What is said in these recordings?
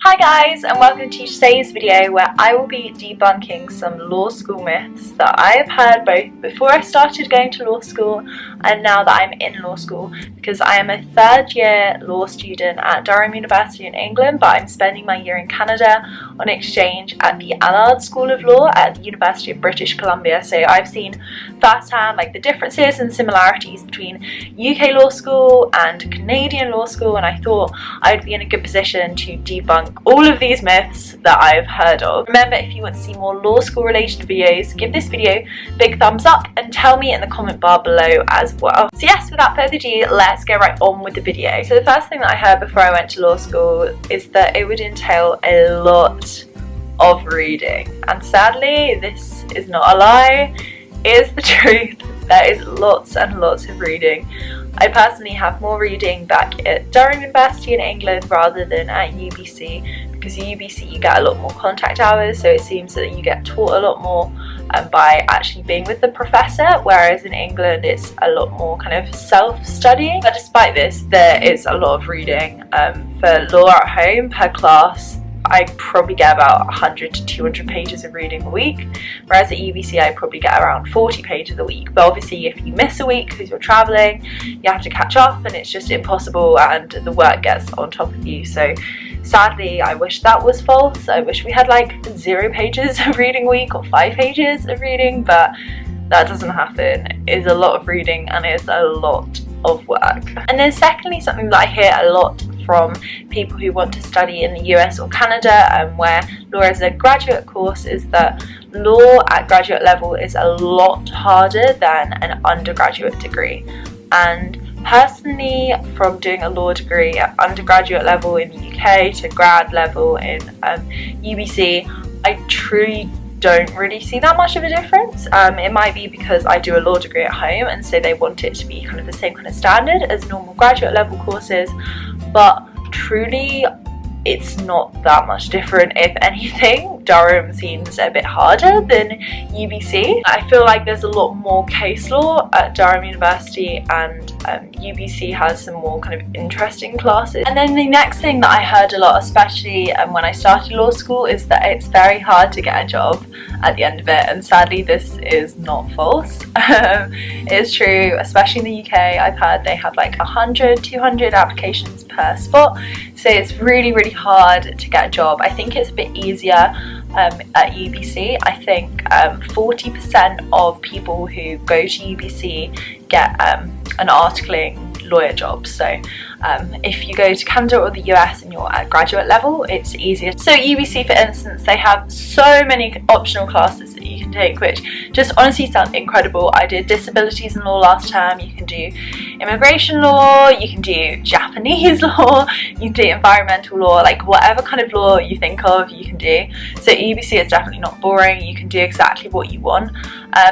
Hi guys, and welcome to today's video where I will be debunking some law school myths that I have heard both before I started going to law school and now that I'm in law school, because I am a third year law student at Durham University in England, but I'm spending my year in Canada on exchange at the Allard School of Law at the University of British Columbia. So I've seen firsthand the differences and similarities between UK law school and Canadian law school, and I thought I would be in a good position to debunk all of these myths that I've heard of. Remember, if you want to see more law school related videos, give this video a big thumbs up and tell me in the comment bar below as well. So yes, without further ado, let's get right on with the video. So the first thing that I heard before I went to law school is that it would entail a lot of reading, and sadly this is not a lie, it is the truth. There is lots and lots of reading. I personally have more reading back at Durham University in England rather than at UBC, because at UBC you get a lot more contact hours, so it seems that you get taught a lot more by actually being with the professor, whereas in England it's a lot more kind of self-studying. But despite this, there is a lot of reading. For law at home per class, I probably get about 100 to 200 pages of reading a week, whereas at UBC I probably get around 40 pages a week. But obviously if you miss a week because you're travelling, you have to catch up and it's just impossible, and the work gets on top of you. So sadly I wish that was false. I wish we had 0 pages of reading a week or 5 pages of reading, but that doesn't happen. It's a lot of reading and it's a lot of work. And then secondly, something that I hear a lot from people who want to study in the US or Canada, where law is a graduate course, is that law at graduate level is a lot harder than an undergraduate degree. And personally, from doing a law degree at undergraduate level in the UK to grad level in UBC, I truly don't really see that much of a difference. It might be because I do a law degree at home and so they want it to be kind of the same kind of standard as normal graduate level courses, but truly it's not that much different. If anything, Durham seems a bit harder than UBC. I feel like there's a lot more case law at Durham University, and UBC has some more kind of interesting classes. And then the next thing that I heard a lot, especially when I started law school, is that it's very hard to get a job at the end of it, and sadly this is not false. It's true, especially in the UK. I've heard they have 100, 200 applications per spot, so it's really hard to get a job. I think it's a bit easier at UBC. I think 40% of people who go to UBC get an articling lawyer job. So if you go to Canada or the US and you're at graduate level, it's easier. So UBC, for instance, they have so many optional classes that you can take, which just honestly sound incredible. I did disabilities in law last term. You can do immigration law, you can do Japanese law, you can do environmental law, whatever kind of law you think of, you can do. So UBC is definitely not boring. You can do exactly what you want.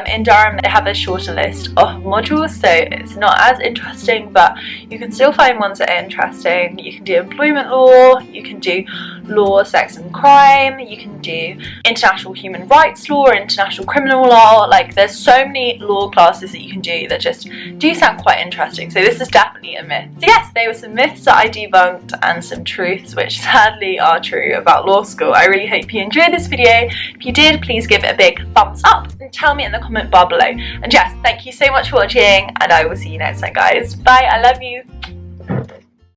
In Durham they have a shorter list of modules, so it's not as interesting, but you can still find ones that are interesting. You can do employment law, you can do law, sex and crime, you can do international human rights law or international criminal law. There's so many law classes that you can do that just do sound quite interesting. So this is definitely a myth. So yes, they were some myths that I debunked and some truths which sadly are true about law school. I really hope you enjoyed this video. If you did, please give it a big thumbs up and tell me in the comment bar below. And yes, thank you so much for watching, and I will see you next time, guys. Bye, I love you.